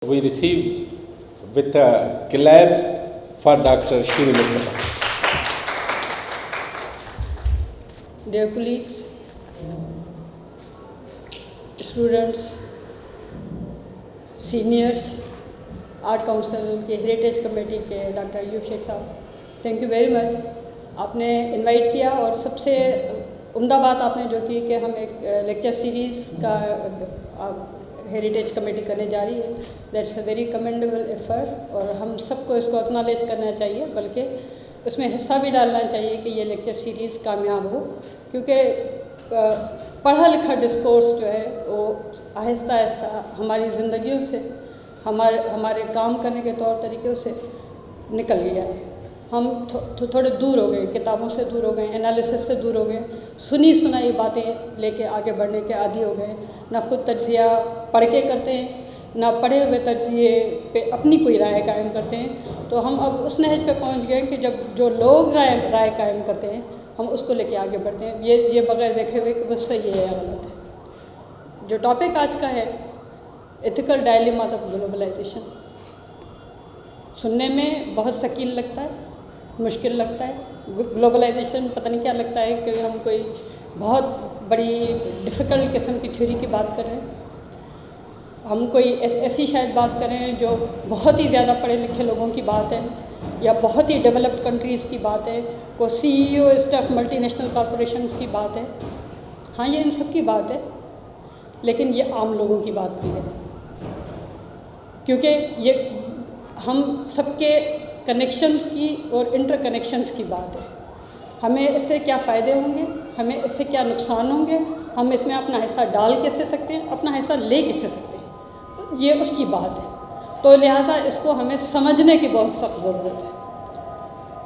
we receive with claps for Dr. Shri Mustafa. Dear colleagues, students, seniors, art council के heritage committee के doctor Ayub Sheikh साहब, thank you very much. आपने invite किया और सबसे उम्दा बात आपने जो की कि हम एक लेक्चर सीरीज़ का हेरिटेज कमेटी करने जा रही है। That's a very commendable effort और हम सबको इसको एक्नॉलेज करना चाहिए, बल्कि उसमें हिस्सा भी डालना चाहिए कि ये लेक्चर सीरीज़ कामयाब हो, क्योंकि पढ़ा लिखा डिस्कोर्स जो है वो आहिस्ता आहिस्ता हमारी ज़िंदगियों से, हमारे काम करने के तौर तरीक़ों से निकल गया है। हम थोड़े दूर हो गए, किताबों से दूर हो गए, एनालिसिस से दूर हो गए, सुनी सुनाई बातें लेके आगे बढ़ने के आदी हो गए। ना खुद तज्जिया पढ़ के करते हैं, ना पढ़े हुए तज्जिए पे अपनी कोई राय कायम करते हैं। तो हम अब उस नहज पे पहुंच गए कि जब जो लोग राय कायम करते हैं हम उसको लेके आगे बढ़ते हैं, ये बगैर देखे हुए कि बस सही है या गलत है। जो टॉपिक आज का है, एथिकल डायलेमास ऑफ ग्लोबलाइजेशन, सुनने में बहुत शकील लगता है, मुश्किल लगता है। ग्लोबलाइजेशन पता नहीं क्या लगता है कि हम कोई बहुत बड़ी डिफ़िकल्ट किस्म की थ्योरी की बात कर रहे हैं, हम कोई ऐसी शायद बात करें जो बहुत ही ज़्यादा पढ़े लिखे लोगों की बात है या बहुत ही डेवलप्ड कंट्रीज़ की बात है, को CEO स्टाफ मल्टीनेशनल कॉरपोरेशंस की बात है। हाँ, ये इन सब की बात है, लेकिन ये आम लोगों की बात भी है, क्योंकि ये हम सबके कनेक्शंस की और इंटरकनेक्शंस की बात है। हमें इससे क्या फ़ायदे होंगे, हमें इससे क्या नुकसान होंगे, हम इसमें अपना हिस्सा डाल कैसे सकते हैं, अपना हिस्सा ले कैसे सकते हैं, ये उसकी बात है। तो लिहाजा इसको हमें समझने की बहुत सख्त ज़रूरत है।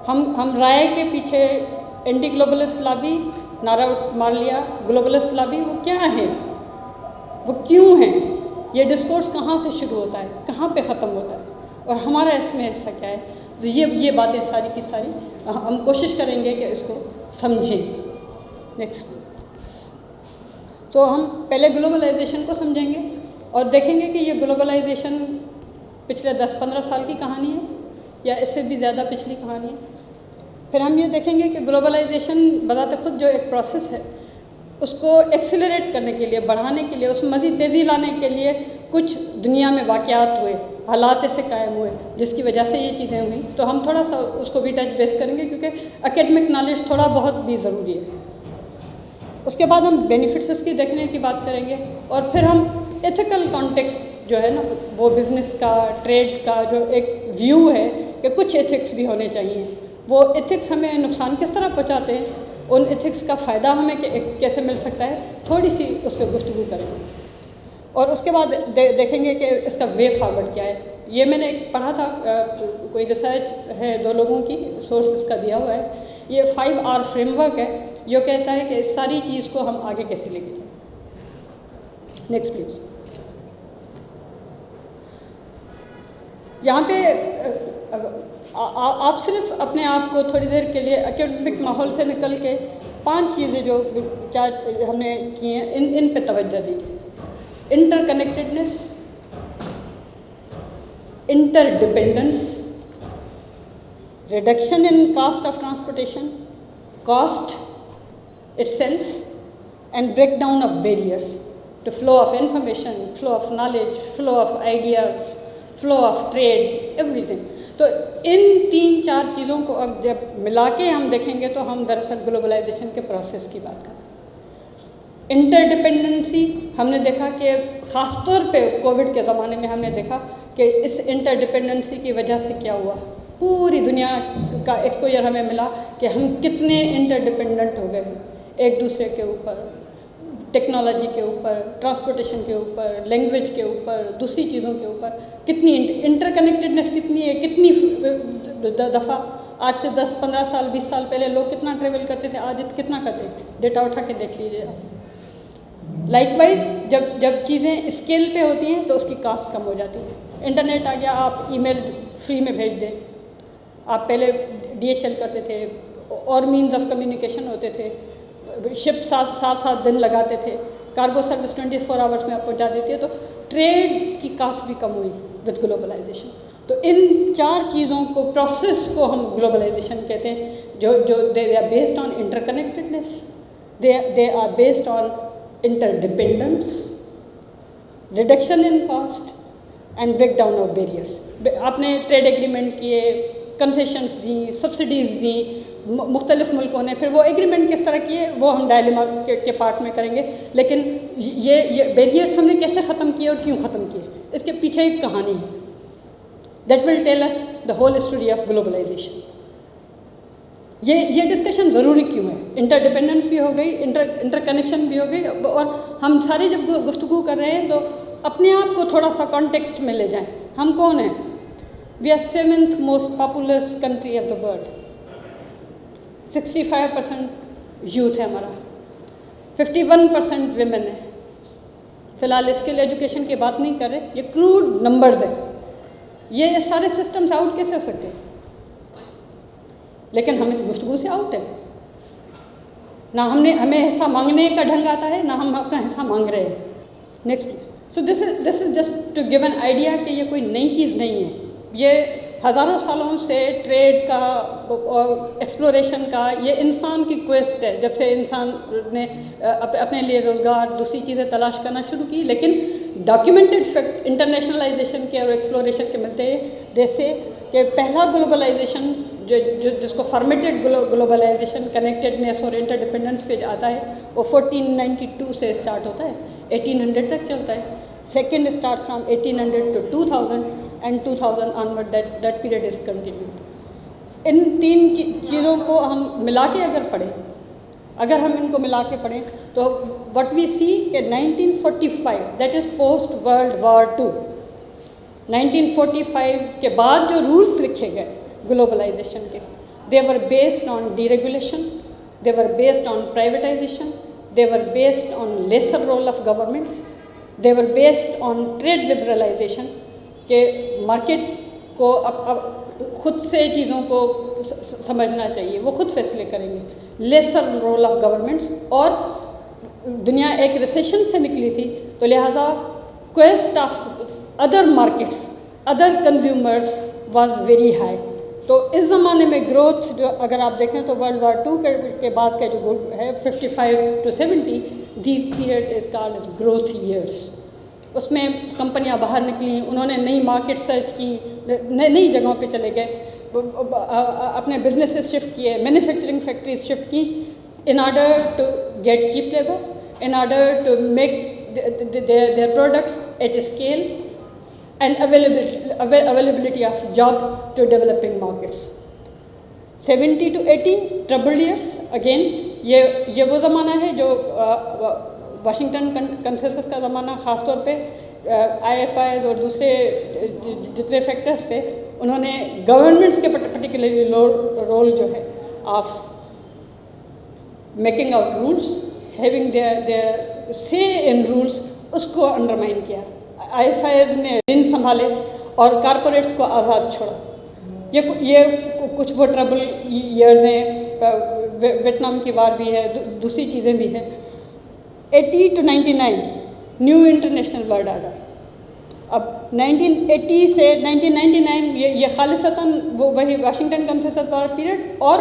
हम राय के पीछे एंटी ग्लोबलिस्ट लॉबी नारा मार लिया, ग्लोबलिस्ट लॉबी वो क्या है, वो क्यों है, ये डिस्कोर्स कहाँ से शुरू होता है, कहाँ पे ख़त्म होता है और हमारा इसमें हिस्सा क्या है। तो ये बातें सारी की सारी हम कोशिश करेंगे कि इसको समझें। नेक्स्ट, तो हम पहले ग्लोबलाइजेशन को समझेंगे और देखेंगे कि ये ग्लोबलाइजेशन पिछले 10-15 साल की कहानी है या इससे भी ज़्यादा पिछली कहानी है। फिर हम ये देखेंगे कि ग्लोबलाइजेशन बजाते खुद जो एक प्रोसेस है उसको एक्सेलरेट करने के लिए, बढ़ाने के लिए, उसमें मज़ीद तेज़ी लाने के लिए कुछ दुनिया में वाक़यात हुए, हालात ऐसे कायम हुए जिसकी वजह से ये चीज़ें हुई। तो हम थोड़ा सा उसको भी टच बेस करेंगे, क्योंकि एकेडमिक नॉलेज थोड़ा बहुत भी ज़रूरी है। उसके बाद हम बेनिफिट्स इसकी देखने की बात करेंगे और फिर हम एथिकल कॉन्टेक्स्ट जो है ना, वो बिज़नेस का, ट्रेड का जो एक व्यू है कि कुछ एथिक्स भी होने चाहिए, वो एथिक्स हमें नुकसान किस तरह पहुँचाते हैं, उन एथिक्स का फ़ायदा हमें कैसे मिल सकता है, थोड़ी सी उस पर गुफ्तगू करेंगे। और उसके बाद देखेंगे कि इसका वे फॉरवर्ड क्या है। ये मैंने एक पढ़ा था, कोई रिसर्च है 2 लोगों की, सोर्स इसका दिया हुआ है। ये 5R फ्रेमवर्क है, जो कहता है कि इस सारी चीज़ को हम आगे कैसे लेके जाएं। Next please. यहाँ पे आप सिर्फ अपने आप को थोड़ी देर के लिए एकेडमिक माहौल से निकल के 5 चीज़ें जो 4 हमने की हैं इन पे तवज्जो दीजिए। Interconnectedness, interdependence, reduction in cost of transportation, cost itself and breakdown of barriers to flow of information, flow of knowledge, flow of ideas, flow of trade, everything। तो इन 3-4 चीज़ों को अब जब मिला के हम देखेंगे तो हम दरअसल ग्लोबलाइजेशन के प्रोसेस की बात करें। इंटरडिपेंडेंसी हमने देखा कि ख़ास तौर पे कोविड के ज़माने में हमने देखा कि इस इंटरडिपेंडेंसी की वजह से क्या हुआ, पूरी दुनिया का एक्सपोजर हमें मिला कि हम कितने इंटरडिपेंडेंट हो गए हैं एक दूसरे के ऊपर, टेक्नोलॉजी के ऊपर, ट्रांसपोर्टेशन के ऊपर, लैंग्वेज के ऊपर, दूसरी चीज़ों के ऊपर। कितनी इंटरकनेक्टेडनेस कितनी है, कितनी दफ़ा आज से 10-15 साल 20 साल पहले लोग कितना ट्रेवल करते थे, आज कितना करते हैं, डेटा उठा के देख लीजिए आप। लाइकवाइज जब चीज़ें स्केल पे होती हैं तो उसकी कास्ट कम हो जाती है। इंटरनेट आ गया, आप ईमेल फ्री में भेज दें, आप पहले DHL करते थे और मीन्स ऑफ कम्युनिकेशन होते थे, शिप 7 दिन लगाते थे, कार्गो सर्विस 24 आवर्स में आप पहुंचा देती है। तो ट्रेड की कास्ट भी कम हुई। With globalisation. तो इन 4 चीज़ों को, प्रोसेस को हम ग्लोबलाइजेशन कहते हैं, जो they are based on interconnectedness, they are based on interdependence, reduction in cost and break down of barriers. आपने ट्रेड एग्रीमेंट किए, कंसेशंस दी, सब्सिडीज़ दी मुख्तलिफ मुल्कों ने, फिर वो एग्रीमेंट किस तरह किए वो हम डायलेमा के पार्ट में करेंगे। लेकिन ये बैरियर्स हमने कैसे ख़त्म किए और क्यों ख़त्म किए, इसके पीछे एक कहानी है। That will tell us the whole story of globalisation. ये डिस्कशन ज़रूरी क्यों है? इंटरडिपेंडेंस भी हो गई, इंटरकनेक्शन भी हो गई, और हम सारे जब गुफ्तगू कर रहे हैं तो अपने आप को थोड़ा सा कॉन्टेक्स्ट में ले जाएं। हम कौन हैं? We are 7th most populous country of the world. 65% youth है हमारा, 51% विमेन है। फ़िलहाल स्किल एजुकेशन की बात नहीं कर रहे, ये क्रूड नंबर्स है। ये सारे सिस्टम्स आउट कैसे हो सकते हैं? लेकिन हम इस गुफ्तगू से आउट है ना। हमें हिस्सा मांगने का ढंग आता है, ना हम अपना हिस्सा मांग रहे हैं। Next please. So this is just to give an idea कि ये कोई नई चीज़ नहीं है। ये हज़ारों सालों से ट्रेड का और एक्सप्लोरेशन का ये इंसान की क्वेस्ट है। जब से इंसान ने अपने लिए रोज़गार, दूसरी चीज़ें तलाश करना शुरू की, लेकिन डॉक्यूमेंटेड फैक्ट इंटरनेशनलाइजेशन के और एक्सप्लोरेशन के मिलते हैं। जैसे कि पहला ग्लोबलाइजेशन जिसको फॉर्मेटेड ग्लोबलाइजेशन, कनेक्टेडनेस और इंटरडिपेंडेंस पे आता है, वो 1492 से स्टार्ट होता है, 1800 तक चलता है। Second start from 1800 to 2000 and 2000 onward, that period is continued। इन 3 चीज़ों को हम मिला के अगर पढ़ें, अगर हम इनको मिला के पढ़ें तो what we see कि 1945, that is post World War II, 1945 के बाद जो रूल्स लिखे गए ग्लोबलाइजेशन के, they were based on deregulation, they were based on privatization, they were based on lesser role of governments, they were based on trade liberalization, कि market को अब खुद से चीज़ों को समझना चाहिए, वो खुद फैसले करेंगे, लेसर रोल ऑफ गवर्नमेंट्स। और दुनिया एक रिसेशन से निकली थी, तो लिहाजा quest of other markets, other consumers was very high. तो इस ज़माने में ग्रोथ जो अगर आप देखें तो वर्ल्ड वार 2 के बाद का जो है 55 to 70, this period is called growth years. उसमें कंपनियां बाहर निकली, उन्होंने नई मार्केट सर्च की, नई जगहों पे चले गए, अपने बिजनेसेस शिफ्ट किए, मैन्युफैक्चरिंग फैक्ट्रीज शिफ्ट की, in order to get cheap labour, in order to make their products at scale and availability of jobs to developing markets. 70 to 80 troubled years. Again ये वो ज़माना है जो वाशिंगटन कंसेंसस का ज़माना, ख़ास तौर पे IFIs और दूसरे जितने फैक्टर्स थे, उन्होंने गवर्नमेंट्स के पर्टिकुलरली रोल जो है of making out rules, having their से इन रूल्स, उसको अंडरमाइन किया। IFIs ने ऋण संभाले और कॉरपोरेट्स को आज़ाद छोड़ा। ये कुछ वो ट्रबल ईयर्स हैं। वियतनाम की वार भी है, दूसरी चीज़ें भी हैं। 80 to 99 new international world order. अब 1980 से 1999 ये खालिसतन वो वही वाशिंगटन कंसेंसस वाला पीरियड। और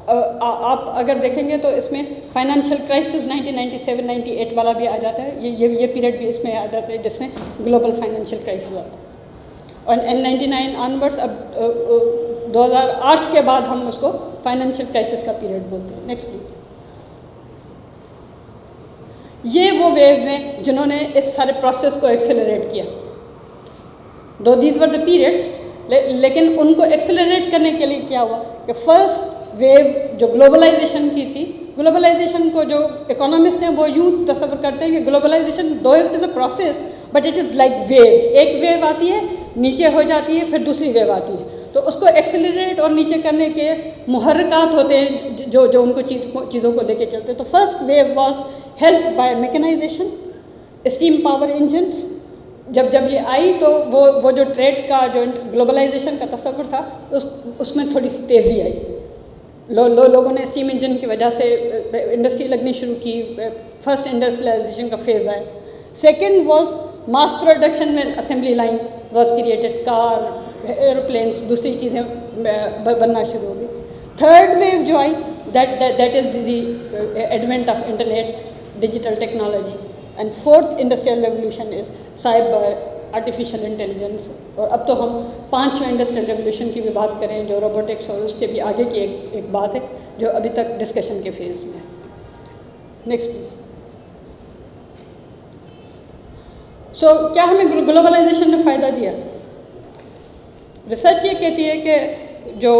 आप अगर देखेंगे तो इसमें फाइनेंशियल क्राइसिस 1997-98 वाला भी आ जाता है। ये पीरियड भी इसमें आ जाता है जिसमें ग्लोबल फाइनेंशियल क्राइसिस आता है। और 99 ऑनवर्ड्स, अब 2008 के बाद हम उसको फाइनेंशियल क्राइसिस का पीरियड बोलते हैं। Next please. ये वो वेव्स हैं जिन्होंने इस सारे प्रोसेस को एक्सेलरेट किया। दो दीज वर द पीरियड्स, लेकिन उनको एक्सेलरेट करने के लिए क्या हुआ कि फर्स्ट वेव जो ग्लोबलाइजेशन की थी, ग्लोबलाइजेशन को जो इकोनॉमिस्ट हैं वो यूँ तस्वर करते हैं कि ग्लोबलाइजेशन दो it is a process but it is like wave. एक वेव आती है, नीचे हो जाती है, फिर दूसरी वेव आती है, तो उसको एक्सेलरेट और नीचे करने के मुहर्रिकात होते हैं जो उनको चीज़ों को लेके चलते हैं। तो first wave was help by mechanisation, steam power engines. जब ये आई तो वो जो ट्रेड का जो ग्लोबलाइजेशन का तस्वुर था उसमें थोड़ी सी तेज़ी आई। लोगों ने स्टीम इंजन की वजह से इंडस्ट्री लगनी शुरू की, फर्स्ट इंडस्ट्रियलाइजेशन का फेज़ आया। सेकेंड वॉज मास प्रोडक्शन में assembly line was created, car, aeroplanes, दूसरी चीज़ें बनना शुरू हो गई। थर्ड वेव जो आई, that is the advent of internet, digital technology. And fourth industrial revolution is cyber, artificial intelligence. और अब तो हम 5वें इंडस्ट्रियल रेवोल्यूशन की भी बात करें, जो रोबोटिक्स और उसके भी आगे की एक बात है जो अभी तक डिस्कशन के फेज़ में है। Next please. सो क्या हमें ग्लोबलाइजेशन ने फ़ायदा दिया? रिसर्च ये कहती है कि जो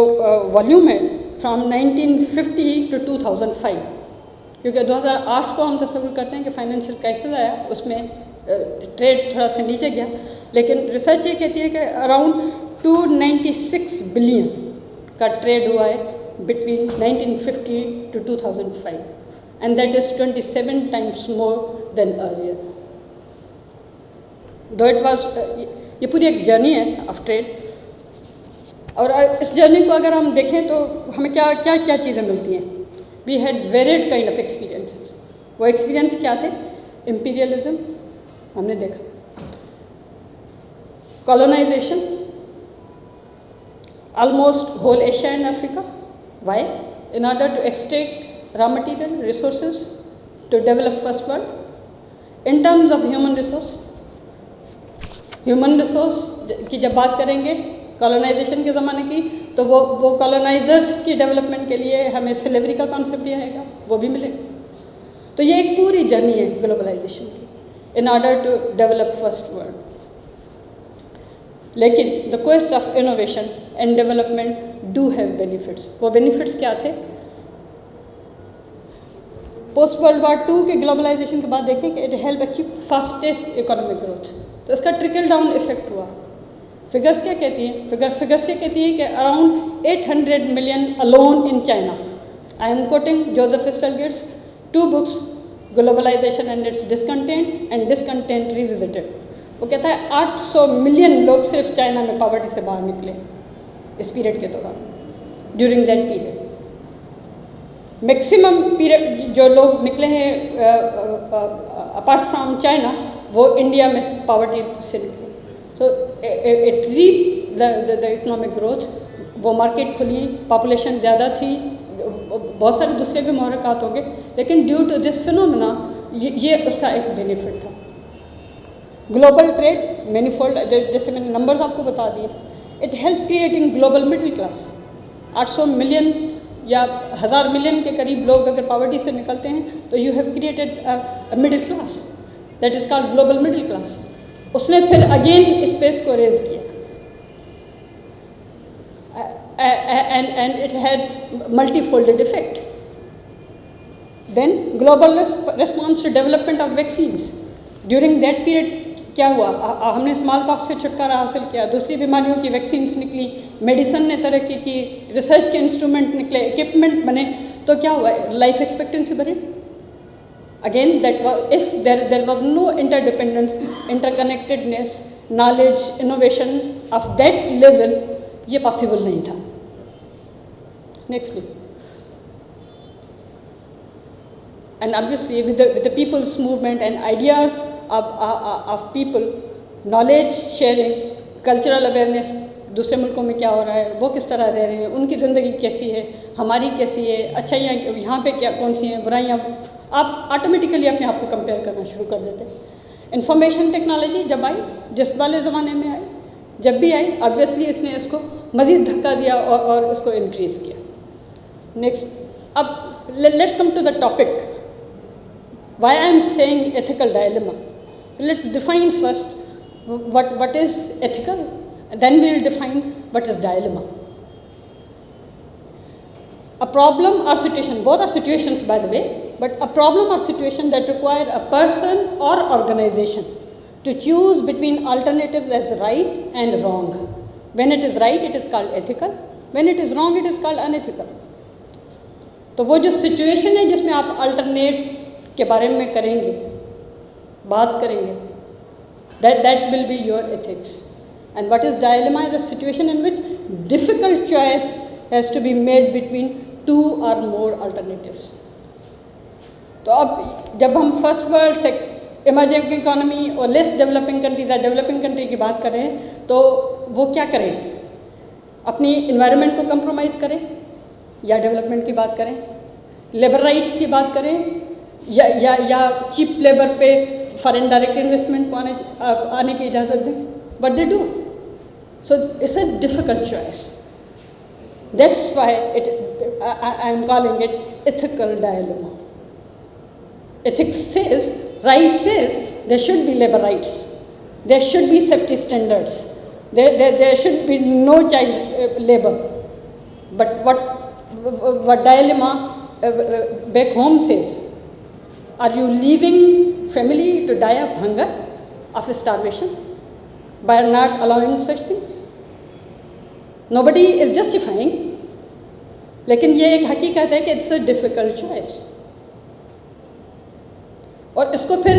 वॉल्यूम है फ्रॉम 1950 टू 2005, क्योंकि 2008 को हम तस्वीर करते हैं कि फाइनेंशियल क्राइसिस आया, उसमें ट्रेड थोड़ा सा नीचे गया, लेकिन रिसर्च ये कहती है कि अराउंड 296 बिलियन का ट्रेड हुआ है between 1950 to 2005, and that is 27 times more than earlier. Though it was, ये पूरी एक जर्नी है ऑफ ट्रेड, और इस जर्नी को अगर हम देखें तो हमें क्या क्या क्या चीज़ें मिलती हैं। We had varied kind of experiences. वो एक्सपीरियंस क्या थे? इम्पीरियलिज्म हमने देखा, colonisation, almost whole Asia and Africa. Why? In order to extract raw material resources to develop first world. In terms of human resource की जब बात करेंगे colonisation के ज़माने की, तो वो कॉलोनाइजर्स की डेवलपमेंट के लिए हमें स्लेवरी का कॉन्सेप्ट भी आएगा, वो भी मिलेगा। तो ये एक पूरी जर्नी है ग्लोबलाइजेशन की, in order to develop first world. लेकिन the quest of innovation and development do have benefits. वो बेनिफिट्स क्या थे? पोस्ट वर्ल्ड वॉर 2 के ग्लोबलाइजेशन के बाद देखें कि it help achieve fastest economic growth, तो इसका ट्रिकल डाउन इफेक्ट हुआ। फिगर्स क्या कहती हैं? फिगर्स ये कहती हैं कि around 800 million alone in China. I am quoting Joseph Stiglitz 2 books, globalisation and its discontent and discontent revisited. वो कहता है 800 मिलियन लोग सिर्फ चाइना में पॉवर्टी से बाहर निकले इस पीरियड के दौरान, during that period. Maximum period जो लोग निकले हैं अपार्ट फ्रॉम चाइना, वो इंडिया में पॉवर्टी से निकले। तो it reap the economic growth, वो मार्केट खुली, पॉपुलेशन ज़्यादा थी, बहुत सारे दूसरे भी मुहरकात होंगे, लेकिन ड्यू टू दिस फिनोमेना ये उसका एक बेनिफिट था। ग्लोबल ट्रेड मैनीफोल्ड, जैसे मैंने नंबर्स आपको बता दिए, it help creating global middle class. 800 million या 1000 मिलियन के करीब लोग अगर पॉवर्टी से निकलते हैं तो you have created a middle class, that is called global middle class. उसने फिर अगेन स्पेस को रेज किया, and it had multifolded effect. Then global response to development of vaccines. During that period क्या हुआ? हमने स्मॉल पॉक्स से छुटकारा हासिल किया, दूसरी बीमारियों की वैक्सीन्स निकली, मेडिसिन ने तरक्की की, रिसर्च के इंस्ट्रूमेंट निकले, इक्विपमेंट बने, तो क्या हुआ? लाइफ एक्सपेक्टेंसी बढ़ी। Again, that was, if there was no interdependence, interconnectedness, knowledge, innovation of that level, ये पॉसिबल नहीं था। Next please. And obviously with the people's movement and ideas of people, knowledge sharing, cultural awareness, दूसरे मुल्कों में क्या हो रहा है, वो किस तरह रह रहे हैं, उनकी ज़िंदगी कैसी है, हमारी कैसी है, अच्छाइयाँ यहाँ पे क्या कौन सी हैं, बुराइयाँ, आप ऑटोमेटिकली अपने आप को कंपेयर करना शुरू कर देते हैं। इंफॉर्मेशन टेक्नोलॉजी जब आई, जिस वाले ज़माने में आई, जब भी आई, ऑब्वियसली इसने इसको मज़ीद धक्का दिया और इसको इंक्रीज़ किया। नेक्स्ट, अब let's come to the topic, why I am saying ethical dilemma. Let's define first what is ethical, then we will define what is dilemma. A problem or situation, both are situations by the way, but a problem or situation that require a person or organization to choose between alternatives as right and wrong. When it is right, it is called ethical. When it is wrong, it is called unethical. तो वो जो situation है जिसमें आप alternate के बारे में करेंगे, बात करेंगे, that will be your ethics. And what is dilemma? Is a situation in which difficult choice has to be made between 2 or more alternatives. तो अब जब हम फर्स्ट वर्ल्ड इमर्जिंग इकोनॉमी और लेस डेवलपिंग कंट्रीज या developing country की बात करें तो वो क्या करें, अपनी इन्वायरमेंट को कंप्रोमाइज़ करें या डेवलपमेंट की बात करें, लेबर राइट्स की बात करें या चीप लेबर पे फॉरेन डायरेक्ट इन्वेस्टमेंट को आने की इजाज़त दें, but they do. So it's a difficult choice. That's why I am calling it ethical dilemma. Ethics says, right says, there should be labor rights, there should be safety standards, there should be no child labor. But what dilemma back home says, are you leaving family to die of hunger, of starvation, by not allowing such things? Nobody is justifying, लेकिन ये एक हकीकत है कि it's a difficult choice. और इसको फिर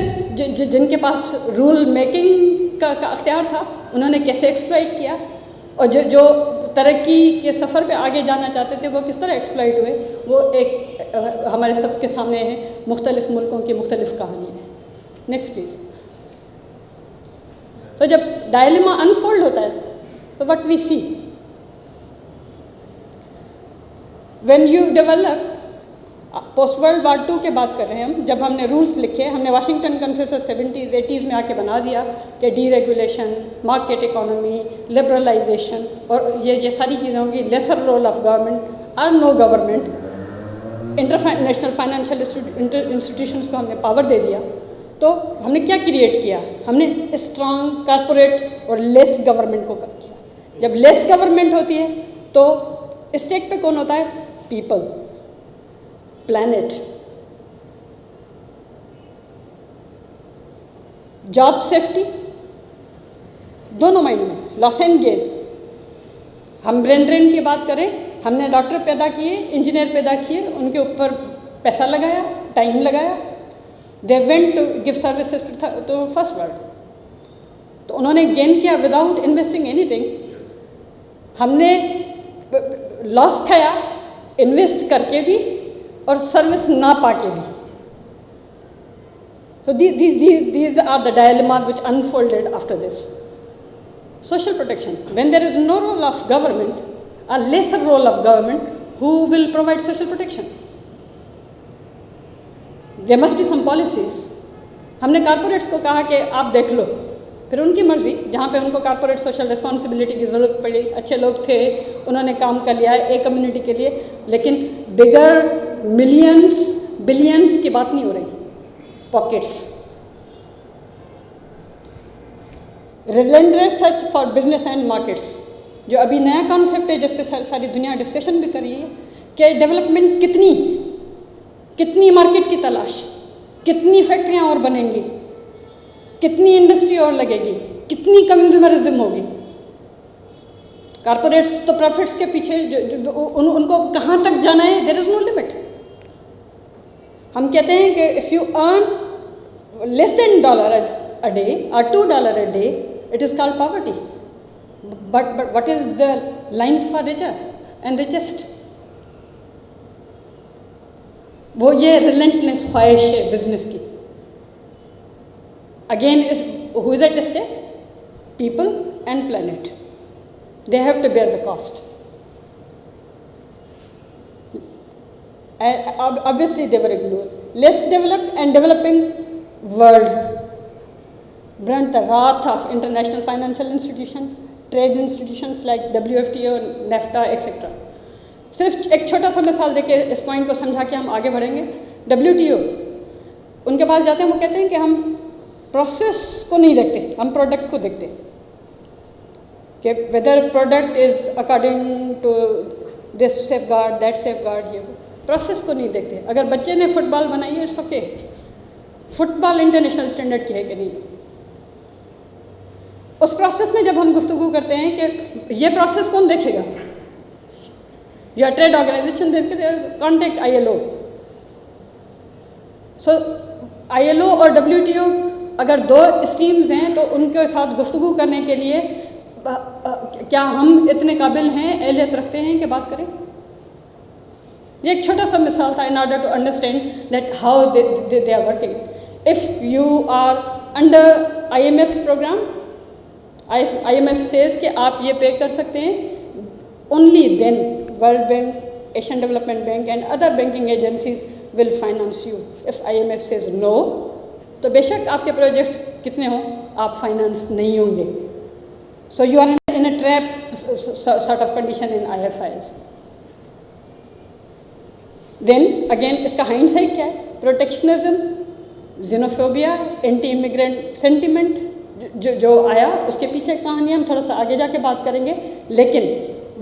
जिनके पास रूल मेकिंग का अख्तियार था उन्होंने कैसे एक्सप्लॉइट किया, और जो तरक्की के सफ़र पे आगे जाना चाहते थे वो किस तरह एक्सप्लॉइट हुए, वो एक हमारे सबके सामने है. मुख्तलिफ़ मुल्कों की मुख्तलिफ़ कहानी है. Next please. तो जब डायलेमा अनफोल्ड होता है तो what we see, when you develop, post world war 2 के बात कर रहे हैं हम, जब हमने रूल्स लिखे, हमने वाशिंगटन कंसेंसस 70s 80s में आके बना दिया कि डीरेगुलेशन, मार्केट इकोनॉमी, लिबरलाइजेशन और ये सारी चीज़ें होंगी, लेसर रोल ऑफ गवर्नमेंट और no government, international financial institutions को हमने पावर दे दिया. तो हमने क्या क्रिएट किया, हमने स्ट्रॉन्ग कॉरपोरेट और लेस गवर्नमेंट को किया. जब लेस गवर्नमेंट होती है तो स्टेक पे कौन होता है, पीपल, प्लैनेट, जॉब सेफ्टी, दोनों मायने में लॉस एंड गेन. हम ब्रेन ड्रेन की बात करें, हमने डॉक्टर पैदा किए, इंजीनियर पैदा किए, उनके ऊपर पैसा लगाया, टाइम लगाया, they went to give services to first world. तो उन्होंने गेन किया विदाउट इन्वेस्टिंग एनीथिंग. हमने लॉस खाया इन्वेस्ट करके भी और सर्विस ना पाके भी. So these are the dilemmas which unfolded after this. Social protection. When there is no role of government, a lesser role of government, who will provide social protection? There must be some policies. हमने corporates को कहा कि आप देख लो, फिर उनकी मर्ज़ी, जहाँ पे उनको कॉरपोरेट सोशल रिस्पॉन्सिबिलिटी की ज़रूरत पड़ी, अच्छे लोग थे, उन्होंने काम कर लिया एक कम्युनिटी के लिए, लेकिन बिगर मिलियंस बिलियंस की बात नहीं हो रही. Pockets. Relentless search for business and markets, जो अभी नया कॉन्सेप्ट है जिस पे सारी दुनिया डिस्कशन भी कर रही है कि डेवलपमेंट कितनी मार्केट की तलाश, कितनी फैक्ट्रियाँ और बनेंगी, कितनी इंडस्ट्री और लगेगी, कितनी कंज्यूमरिज्म होगी. कॉरपोरेट्स तो प्रॉफिट्स के पीछे उनको कहाँ तक जाना है, देयर इज़ नो लिमिट. हम कहते हैं कि if you earn less than $1 a day or $2 a day, it is called poverty. But what is the line for richer and richest? वो ये रिलेंटलेस ख्वाहिश है बिजनेस की. Again, who is at stake? People and planet. They have to bear the cost. And obviously they were ignored. Less developed and developing world brunt the wrath of international financial institutions, trade institutions like WFTO, NAFTA, etc. सिर्फ एक छोटा सा मिसाल देके इस point को समझा के हम आगे बढ़ेंगे. WTO, उनके पास जाते हैं, वो कहते हैं कि हम प्रोसेस को नहीं देखते, हम प्रोडक्ट को देखते कि whether product is according to this safeguard, that safeguard. ये प्रोसेस को नहीं देखते. अगर बच्चे ने फुटबॉल बनाई है, it's okay, football international standard की है कि नहीं. उस प्रोसेस में जब हम गुफ्तगू करते हैं कि ये प्रोसेस कौन देखेगा, या ट्रेड ऑर्गेनाइजेशन देखे, कॉन्टेक्ट ILO. सो ILO और WTO अगर दो स्ट्रीम्स हैं तो उनके साथ गुफ्तगू करने के लिए क्या हम इतने काबिल हैं, एहलियत रखते हैं कि बात करें. ये एक छोटा सा मिसाल था in order to understand that how they are working. if you are under IMF's program, IMF says कि आप ये पे कर सकते हैं, only then World Bank, Asian Development Bank and other banking agencies will finance you. If IMF says no, तो बेशक आपके प्रोजेक्ट्स कितने हों, आप फाइनेंस नहीं होंगे. So you are in a trap sort of condition in IFIs. Then again इसका hindsight क्या है? Protectionism, xenophobia, anti immigrant sentiment जो आया, उसके पीछे कहानी हम थोड़ा सा आगे जाके बात करेंगे. लेकिन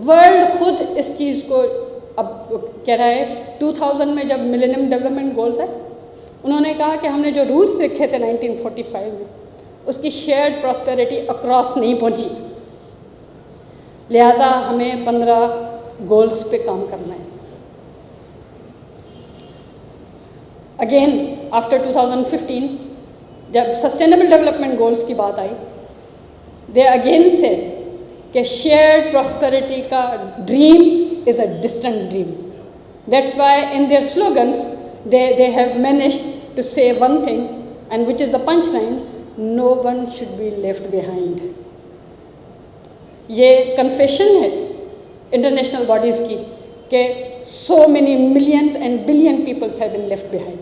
वर्ल्ड खुद इस चीज़ को अब कह रहा है. 2000 में जब मिलेनियम डेवलपमेंट गोल्स है, उन्होंने कहा कि हमने जो रूल्स लिखे थे 1945 में, उसकी शेयर्ड प्रॉस्पेरिटी अक्रॉस नहीं पहुंची, लिहाजा हमें 15 गोल्स पे काम करना है. अगेन आफ्टर 2015 जब सस्टेनेबल डेवलपमेंट गोल्स की बात आई, दे अगेन से कि शेयर्ड प्रॉस्पेरिटी का dream is a distant dream. That's why in their slogans they have managed to say one thing, and which is the punchline: no one should be left behind. ये confession है international bodies की कि so many millions and billion peoples have been left behind.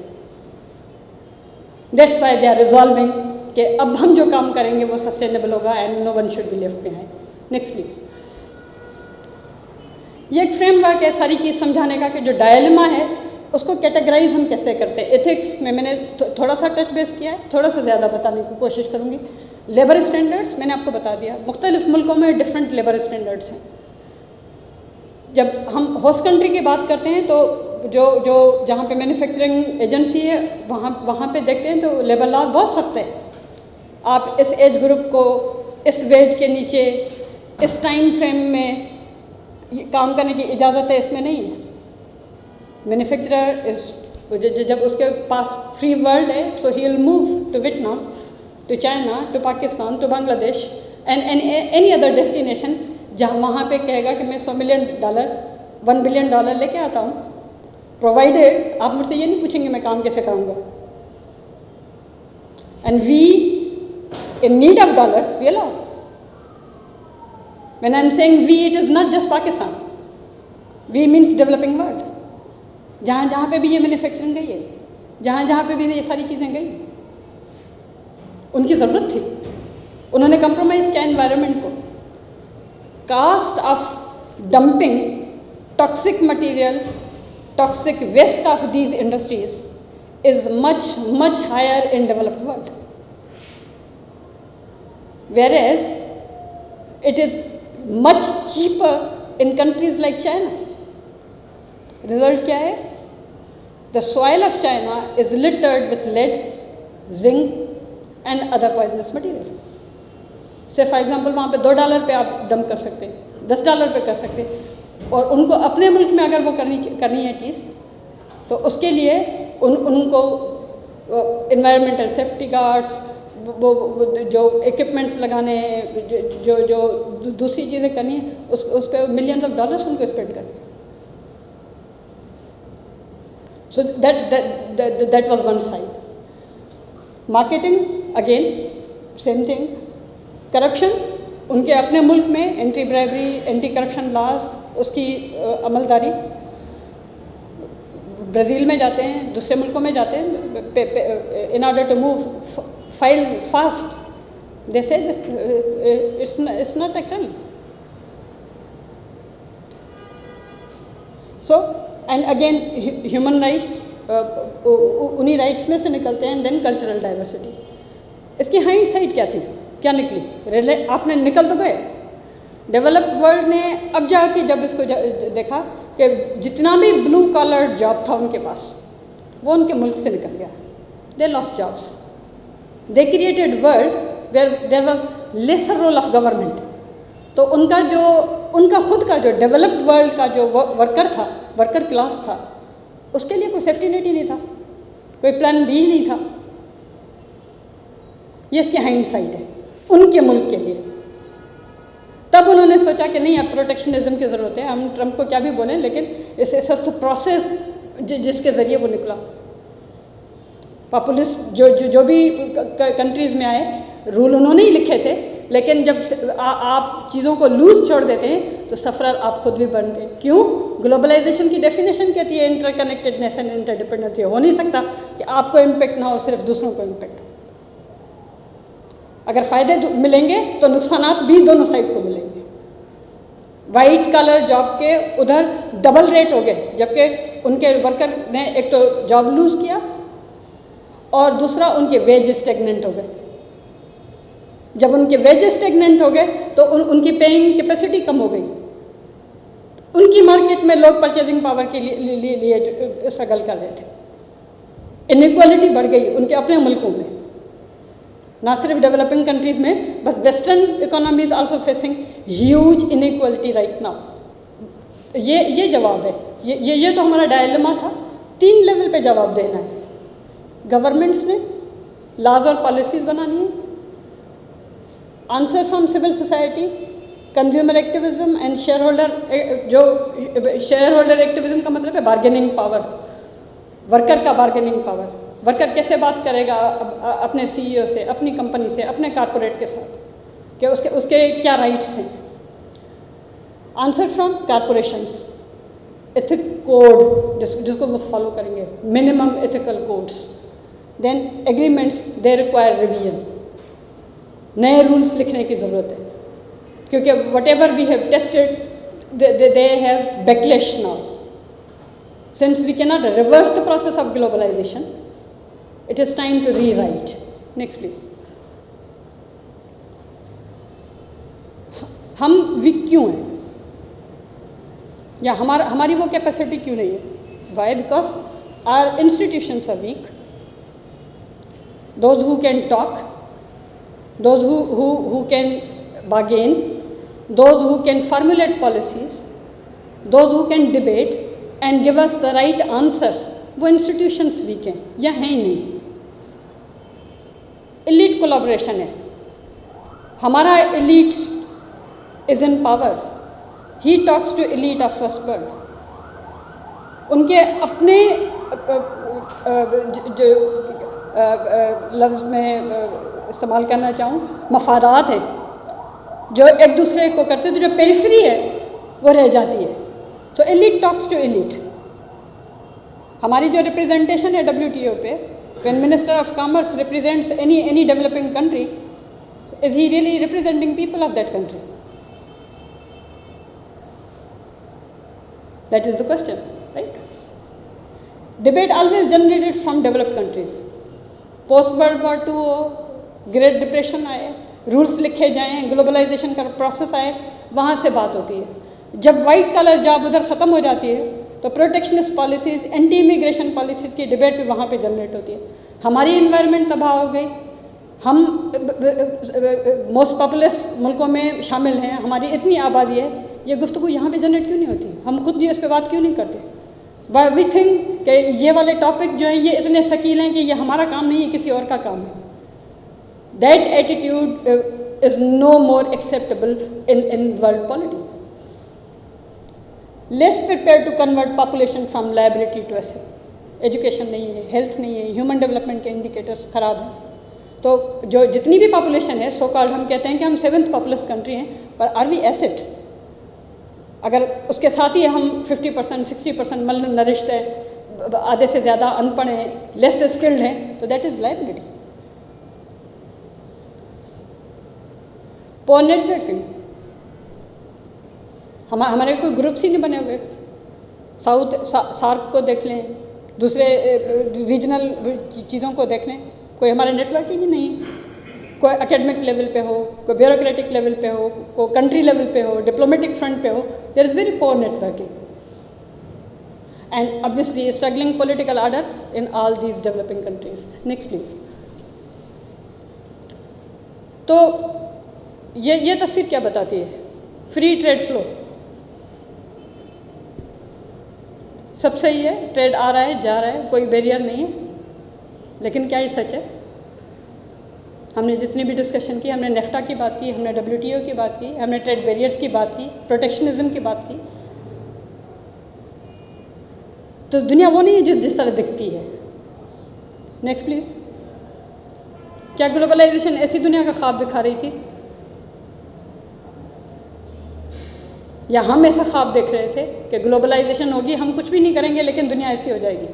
That's why they are resolving कि अब हम जो काम करेंगे वो सस्टेनेबल होगा and no one should be left behind. Next please. ये एक फ्रेमवर्क है सारी चीज़ समझाने का कि जो डायलेमा है उसको कैटेगराइज हम कैसे करते हैं. एथिक्स में मैंने थोड़ा सा टच बेस किया है, थोड़ा सा ज़्यादा बताने की कोशिश करूँगी. लेबर स्टैंडर्ड्स मैंने आपको बता दिया, मुख्तलिफ मुल्कों में डिफरेंट लेबर स्टैंडर्ड्स हैं. जब हम होस्ट कंट्री की बात करते हैं तो जो जहाँ पे मैन्युफैक्चरिंग एजेंसी है वहाँ पे देखते हैं तो लेबर लॉ बहुत सख्त है. आप इस एज ग्रुप को इस वेज के नीचे इस टाइम फ्रेम में काम करने की इजाज़त है, इसमें नहीं है. मैन्युफैक्चरर इस जब उसके पास फ्री वर्ल्ड है, so he will move to Vietnam, to China, to Pakistan, to Bangladesh and any other destination जहाँ वहाँ पे कहेगा कि मैं $100 मिलियन $1 बिलियन लेके आता हूँ, प्रोवाइडेड आप मुझसे ये नहीं पूछेंगे मैं काम कैसे करूँगा. And we in need of dollars we allow. When I am saying we, it is not just Pakistan. We means developing world. जहाँ जहाँ पे भी ये मैन्युफैक्चरिंग गई है, जहाँ जहाँ पे भी ये सारी चीज़ें गई, उनकी ज़रूरत थी. उन्होंने कंप्रोमाइज़ किया एनवायरनमेंट को. Cost of dumping toxic material, toxic waste of these industries is much higher in developed world, whereas it is much cheaper in countries like China. Result क्या है? The soil of China is littered with lead, zinc and other poisonous material. So for example वहाँ पे $2 पे आप dump कर सकते हैं, $10 पे कर सकते हैं. और उनको अपने मुल्क में अगर वो करनी है चीज़, तो उसके लिए उनको इन्वायरमेंटल सेफ्टी गार्ड्स, वो जो इक्विपमेंट्स लगाने हैं, जो दूसरी चीज़ें करनी है, उस पर $मिलियंस उनको स्पेंड करने. So that was one side. Marketing again same thing. Corruption, उनके अपने मुल्क में anti bribery, anti corruption laws, उसकी अमलदारी. ब्राज़ील में जाते हैं, दूसरे मुल्कों में जाते हैं, in order to move file fast, they say it's not a crime. So and again human rights उन्हीं राइट्स में से निकलते हैं. Then cultural diversity. इसकी हाइंड साइड क्या थी, क्या निकली? आपने निकल तो गए. डेवलप्ड वर्ल्ड ने अब जाके जब इसको देखा कि जितना भी ब्लू कॉलर जॉब था उनके पास, वो उनके मुल्क से निकल गया. They lost jobs. They created world where there was lesser role of government. तो उनका खुद का जो डेवलप्ड वर्ल्ड का जो वर्कर क्लास था, उसके लिए कोई सेफ्टी नेट ही नहीं था, कोई प्लान बी नहीं था. ये इसकी हाइंड साइड है उनके मुल्क के लिए. तब उन्होंने सोचा कि नहीं, अब प्रोटेक्शनिज्म की ज़रूरत है. हम ट्रंप को क्या भी बोलें, लेकिन इस सबसे प्रोसेस जिसके ज़रिए वो निकला. पॉपुलिस्ट जो भी कंट्रीज़ में आए, रूल उन्होंने ही लिखे थे, लेकिन जब आप चीज़ों को लूज छोड़ देते हैं तो सफ़रर आप खुद भी बनते हैं। क्यों? ग्लोबलाइजेशन की डेफिनेशन कहती है इंटरकनेक्टेडनेस एंड इंटरडिपेंडेंसी। हो नहीं सकता कि आपको इम्पेक्ट ना हो, सिर्फ दूसरों को इम्पेक्ट हो। अगर फ़ायदे मिलेंगे तो नुकसानात भी दोनों साइड को मिलेंगे। वाइट कॉलर जॉब के उधर डबल रेट हो गए, जबकि उनके वर्कर ने एक तो जॉब लूज़ किया और दूसरा उनके वेज स्टेगनेंट हो गए। जब उनके वेजेस स्टेगनेंट हो गए तो उनकी पेइंग कैपेसिटी कम हो गई। उनकी मार्केट में लोग परचेजिंग पावर के लिए स्ट्रगल कर रहे थे। इनइक्वालिटी बढ़ गई उनके अपने मुल्कों में, ना सिर्फ डेवलपिंग कंट्रीज़ में, but western economies also facing huge inequality right now. ये जवाब है, ये तो हमारा डायलेमा था। 3 लेवल पे जवाब देना है। गवर्नमेंट्स ने लॉज और पॉलिसीज़ बनानी है, answer from civil society, consumer activism and shareholder. जो शेयर होल्डर एक्टिविज्म का मतलब है बार्गेनिंग पावर, वर्कर का बार्गेनिंग पावर। वर्कर कैसे बात करेगा अपने सीईओ से, अपनी कंपनी से, अपने कारपोरेट के साथ, कि उसके क्या राइट्स हैं। Answer from corporations, ethic code जिसको वो फॉलो करेंगे, minimum ethical codes. Then agreements, they require revision. नए रूल्स लिखने की ज़रूरत है, क्योंकि whatever we have tested they have backlash now. Since we can not reverse the process of globalisation, it is time to rewrite. Next please. हम weak क्यों हैं, या हमारी वो कैपेसिटी क्यों नहीं है? Why? Because our institutions are weak. Those who can talk, those who can bargain, those who can formulate policies, those who can debate and give us the right answers, वो institutions weak हैं या हैं ही नहीं। elite collaboration है, हमारा elite is in power, he talks to elite of first world। उनके अपने जो लफ्ज़ में इस्तेमाल करना चाहूँ, मफादात हैं जो एक दूसरे को करते हैं, तो जो पेरिफेरी है वो रह जाती है। तो एलीट टॉक्स टू एलीट। हमारी जो रिप्रेजेंटेशन है WTO पे, when minister of commerce represents any developing country, is he really representing people of that country? That is the question, right? Debate always generated from developed countries. Post world war 2 हो, great depression आए, rules लिखे जाएँ, globalisation का process आए, वहाँ से बात होती है। जब वाइट कलर जॉब उधर ख़त्म हो जाती है तो protectionist policies, anti immigration policies की डिबेट भी वहाँ पे जनरेट होती है। हमारी इन्वायरमेंट तबाह हो गई, हम मोस्ट पॉपुलस मुल्कों में शामिल हैं, हमारी इतनी आबादी है, ये गुफ्तगू यहाँ पे जनरेट क्यों नहीं होती? हम खुद भी इस पर बात क्यों नहीं करते? वाई वी थिंक कि ये वाले टॉपिक जो हैं ये इतने शकील हैं कि ये हमारा काम नहीं है, किसी और का काम है। That attitude is no more acceptable in world polity. Less prepared to convert population from liability to asset. Education नहीं है, health नहीं है, human development के indicators ख़राब हैं। तो जो जितनी भी population है, so called हम कहते हैं कि हम 7th populous country हैं, पर are we asset? अगर उसके साथ ही हम 50%, 60% malnourished है, आधे से ज़्यादा अनपढ़ हैं, less skilled हैं, तो that is liability. Poor networking, हमारे कोई ग्रुप्स ही नहीं बने हुए। सार्क को देख लें, दूसरे रीजनल चीज़ों को देख लें, कोई हमारा नेटवर्किंग ही नहीं। कोई एकेडमिक लेवल पे हो, कोई ब्यूरोक्रेटिक लेवल पे हो, कोई कंट्री लेवल पे हो, डिप्लोमेटिक फ्रंट पे हो, there is very poor networking and obviously struggling political order in all these developing countries. Next please. तो ये तस्वीर क्या बताती है? फ्री ट्रेड फ्लो सब सही है, ट्रेड आ रहा है, जा रहा है, कोई बैरियर नहीं है, लेकिन क्या ये सच है? हमने जितनी भी डिस्कशन की, हमने नेफ्टा की बात की, हमने WTO की बात की, हमने ट्रेड बैरियर्स की बात की, प्रोटेक्शनिज्म की बात की, तो दुनिया वो नहीं है जिस तरह दिखती है। Next please. क्या ग्लोबलाइजेशन ऐसी दुनिया का ख्वाब दिखा रही थी, या हम ऐसा ख्वाब देख रहे थे कि ग्लोबलाइजेशन होगी, हम कुछ भी नहीं करेंगे लेकिन दुनिया ऐसी हो जाएगी,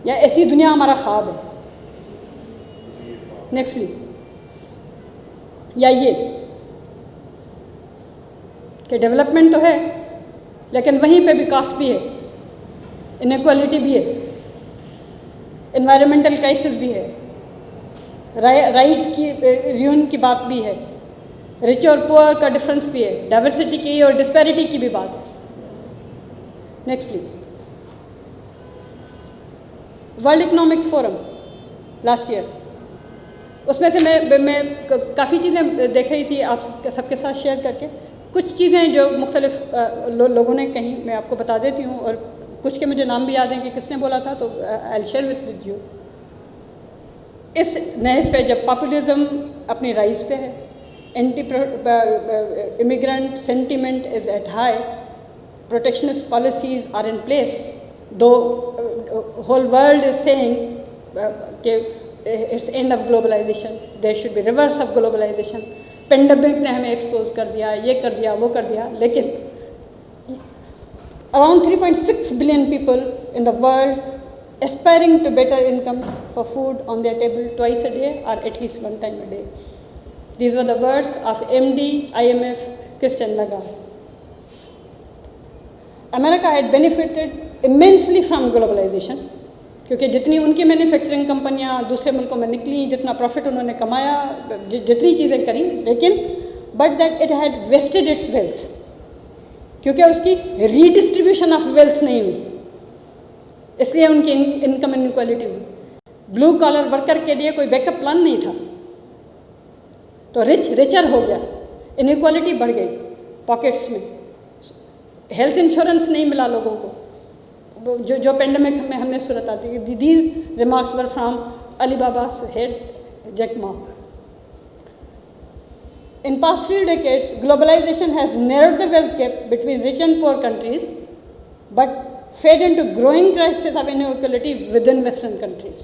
या ऐसी दुनिया हमारा ख्वाब है? Next please. या ये कि डेवलपमेंट तो है लेकिन वहीं पे विकास भी है, इनइक्वालिटी भी है, एनवायरमेंटल क्राइसिस भी है, राइट्स की र्यून की बात भी है, रिच और पुअर का डिफरेंस भी है, डाइवर्सिटी की और डिस्पैरिटी की भी बात है। Next please. World economic forum last year, उसमें से मैं काफ़ी चीज़ें देख रही थी आप सबके साथ शेयर करके। कुछ चीज़ें जो मुख्तलिफ लोगों ने कहीं, मैं आपको बता देती हूँ, और कुछ के मुझे नाम भी याद हैं कि किसने बोला था, तो I will share with you. इस नहज पे जब पॉपुलिज्म अपनी राइज पे है, anti immigrant sentiment is at high, protectionist policies are in place, though whole world is saying कि it's end of globalisation, there should be reverse of globalisation. Pandemic ने हमें एक्सपोज कर दिया, ये कर दिया, वो कर दिया, लेकिन around 3.6 billion people in the world aspiring to better income for food on their table twice a day or at least one time a day. These were the words of MD IMF Christian Lagarde. America had benefited immensely from globalization, क्योंकि जितनी उनकी manufacturing कंपनियां दूसरे मुल्कों में निकली, जितना profit उन्होंने कमाया, जितनी चीज़ें करी, लेकिन but that it had wasted its wealth, क्योंकि उसकी रीडिस्ट्रीब्यूशन ऑफ वेल्थ नहीं हुई, इसलिए उनकी इनकम इनक्वालिटी हुई। ब्लू कॉलर वर्कर के लिए कोई बैकअप प्लान नहीं था, तो रिच रिचर हो गया, इनक्वालिटी बढ़ गई पॉकेट्स में, हेल्थ इंश्योरेंस नहीं मिला लोगों को, जो पेंडेमिक में हमने सूरत आती है। These remarks were from Alibaba's head Jack Ma. In past few decades, globalization has narrowed the wealth gap between rich and poor countries, but fed into growing crisis of inequality within Western countries.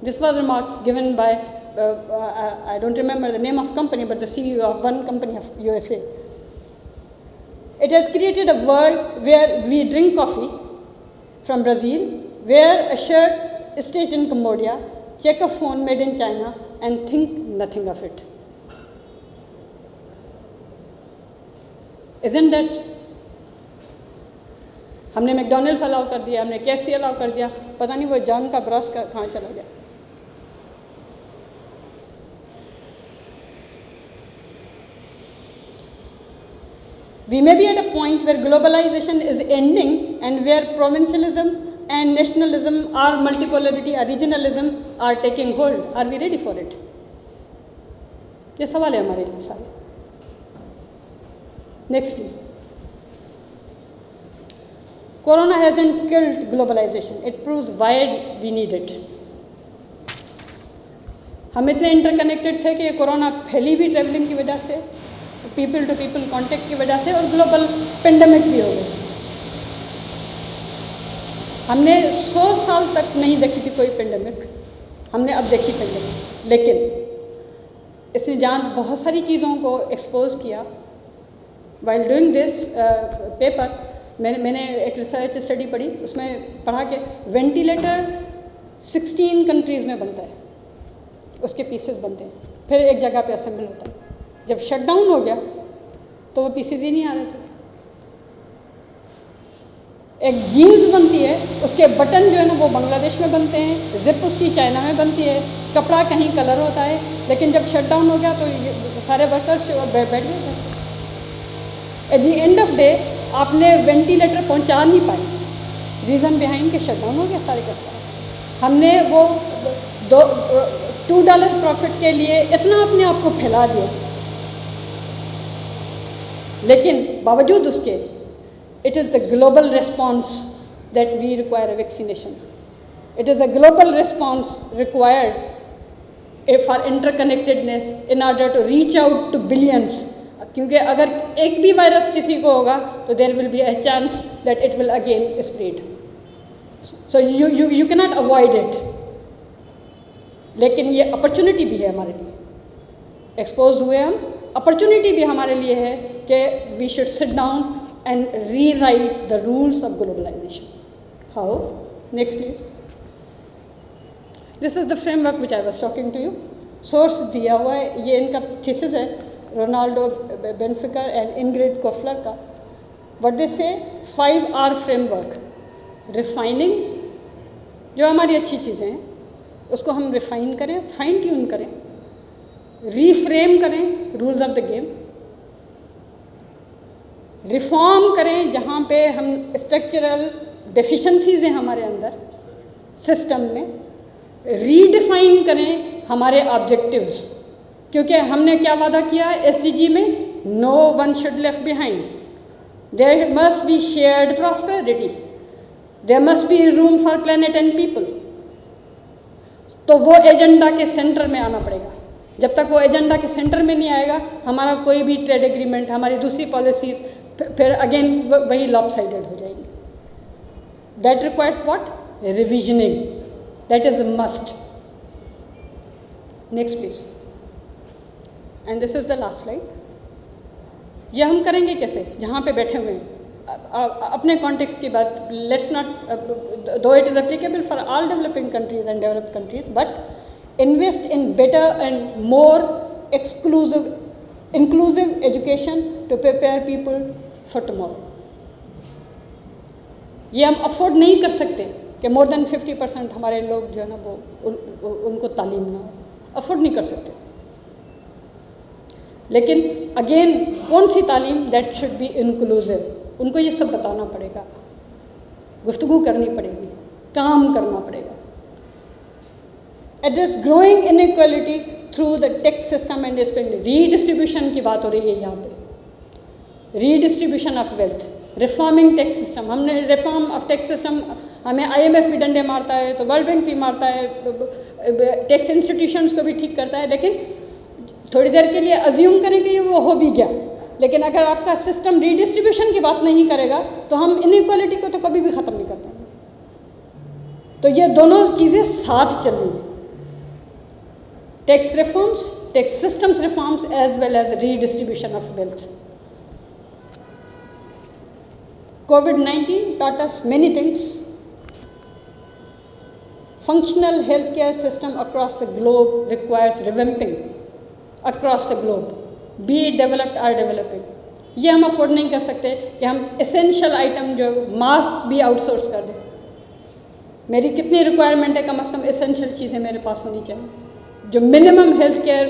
This was remarks given by, I don't remember the name of company, but the CEO of one company of USA. It has created a world where we drink coffee from Brazil, wear a shirt stitched in Cambodia, check a phone made in China, and think nothing of it. Isn't that? हमने McDonald's allow कर दिया, हमने KFC allow कर दिया, पता नहीं वो जान का ब्रश कहाँ चला गया। We may be at a point where globalization is ending and where provincialism and nationalism or multipolarity or regionalism are taking hold. Are we ready for it? ये सवाल है हमारे लिए सारे। Next please. Corona hasn't killed globalization. It proves why we need it. हम इतने interconnected थे कि ये कोरोना फैली भी ट्रैवलिंग की वजह से, पीपल टू पीपल कांटेक्ट की वजह से, और ग्लोबल पेंडेमिक भी हो गई। हमने 100 साल तक नहीं देखी थी कोई पेंडेमिक, हमने अब देखी पेंडेमिक, लेकिन इसने जान बहुत सारी चीज़ों को एक्सपोज किया। वाइल डूइंग दिस पेपर मैंने एक रिसर्च स्टडी पढ़ी, उसमें पढ़ा कि वेंटिलेटर 16 कंट्रीज़ में बनता है, उसके पीसेस बनते हैं, फिर एक जगह पे असेंबल होता है। जब शटडाउन हो गया तो वो पीसेस ही नहीं आ रहे थे। एक जीन्स बनती है, उसके बटन जो है ना वो बांग्लादेश में बनते हैं, जिप उसकी चाइना में बनती है, कपड़ा कहीं कलर होता है, लेकिन जब शटडाउन हो गया तो सारे वर्कर्स बैठ गए थे। At the end of day आपने वेंटिलेटर पहुंचा नहीं पाए, रीज़न बिहाइंड के शटडाउन हो गया सारे का सारा। हमने वो $2 प्रॉफिट के लिए इतना अपने आप को फैला दिया, लेकिन बावजूद उसके it is the global response that we require a vaccination. It is a global response required for interconnectedness in order to reach out to billions. क्योंकि अगर एक भी वायरस किसी को होगा तो there will be a chance that it will again spread. So you can not avoid it. लेकिन ये अपॉर्चुनिटी भी है हमारे लिए, एक्सपोज हुए हम, अपॉर्चुनिटी भी हमारे लिए है कि we should sit down and rewrite the rules of globalisation. How? Next please. This is the framework which I was talking to you. Source दिया हुआ है, ये इनका थीसिस है, Ronaldo Benficker and Ingrid Kofler का। What दे से 5R framework. Refining, जो हमारी अच्छी चीज़ें हैं उसको हम रिफाइन करें, फाइन ट्यून करें, रीफ्रेम करें rules of the game, reform करें जहाँ पे हम स्ट्रक्चरल डेफिशिएंसीज हैं हमारे अंदर सिस्टम में, रीडिफाइन करें हमारे ऑब्जेक्टिव्स, क्योंकि हमने क्या वादा किया SDG में, no one should left behind, there must be shared prosperity, there must be room for planet and people. तो वो एजेंडा के सेंटर में आना पड़ेगा। जब तक वो एजेंडा के सेंटर में नहीं आएगा, हमारा कोई भी ट्रेड एग्रीमेंट, हमारी दूसरी पॉलिसीज फिर अगेन वही लॉपसाइडेड हो जाएगी। That requires what? Revisioning, that is a must. Next please. And this is the last slide. ये हम करेंगे कैसे? जहाँ पे बैठे हुए हैं, अपने कॉन्टेक्स्ट की बात, लेट्स नॉट, दो it is applicable for all developing countries and developed countries, but invest in better and more inclusive education to prepare people for tomorrow. ये हम अफोर्ड नहीं कर सकते कि मोर देन 50% हमारे लोग जो है ना वो उनको तालीम ना हो, अफोर्ड नहीं कर सकते। लेकिन अगेन कौन सी तालीम? That should be inclusive. उनको ये सब बताना पड़ेगा, गुफ्तगू करनी पड़ेगी, काम करना पड़ेगा। Address growing inequality through the tax system and redistribution की बात हो रही है यहाँ पे, redistribution of wealth, reforming tax system. हमने रिफॉर्म ऑफ टैक्स सिस्टम, हमें IMF भी डंडे मारता है, तो वर्ल्ड बैंक भी मारता है, टैक्स इंस्टीट्यूशंस को भी ठीक करता है, लेकिन थोड़ी देर के लिए अज्यूम करें कि वो हो भी गया, लेकिन अगर आपका सिस्टम रीडिस्ट्रीब्यूशन की बात नहीं करेगा तो हम इनइक्वालिटी को तो कभी भी ख़त्म नहीं कर पाएंगे। तो ये दोनों चीज़ें साथ चल रही हैं, tax reforms, tax systems reforms as well as redistribution of wealth. COVID-19 taught us many things. Functional healthcare system across the globe requires revamping across the globe, be it developed or developing. ये हम afford नहीं कर सकते कि हम essential item जो mask भी outsource कर दें। मेरी कितनी रिक्वायरमेंट है? कम से कम एसेंशियल चीज़ें मेरे पास होनी चाहिए। जो मिनिमम हेल्थ केयर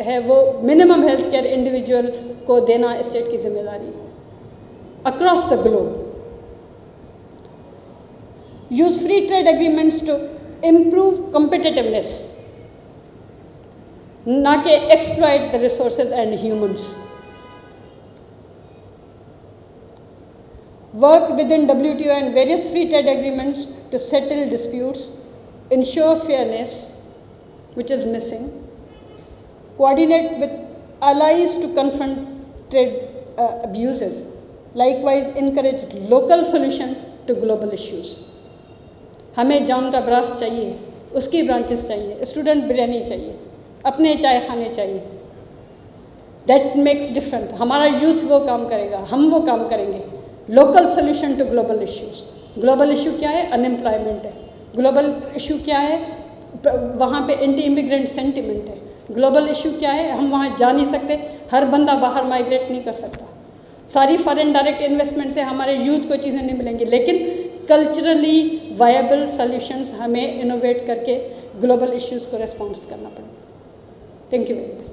है वो मिनिमम हेल्थ केयर इंडिविजुअल को देना स्टेट की जिम्मेदारी है across the globe. Use free trade agreements to improve competitiveness, ना कि exploit the resources and humans. Work within WTO and various free trade agreements to settle disputes, ensure fairness, which is missing. Coordinate with allies to confront trade abuses. Likewise, encourage local solution to global issues. हमें जाम का brass चाहिए, उसकी branches चाहिए, student biryani चाहिए, अपने चाय खाने चाहिए। That makes different. हमारा यूथ वो काम करेगा, हम वो काम करेंगे। Local solution to global issues. Global issue क्या है? अनएम्प्लॉयमेंट है। ग्लोबल इशू क्या है? वहाँ पे एंटी इमिग्रेंट सेंटिमेंट है। ग्लोबल इशू क्या है? हम वहाँ जा नहीं सकते, हर बंदा बाहर माइग्रेट नहीं कर सकता। सारी फॉरेन डायरेक्ट इन्वेस्टमेंट से हमारे यूथ को चीज़ें नहीं मिलेंगी, लेकिन कल्चरली वायबल सॉल्यूशंस हमें इनोवेट करके ग्लोबल इश्यूज़ को रिस्पॉन्स करना पड़ेगा। Thank you very much.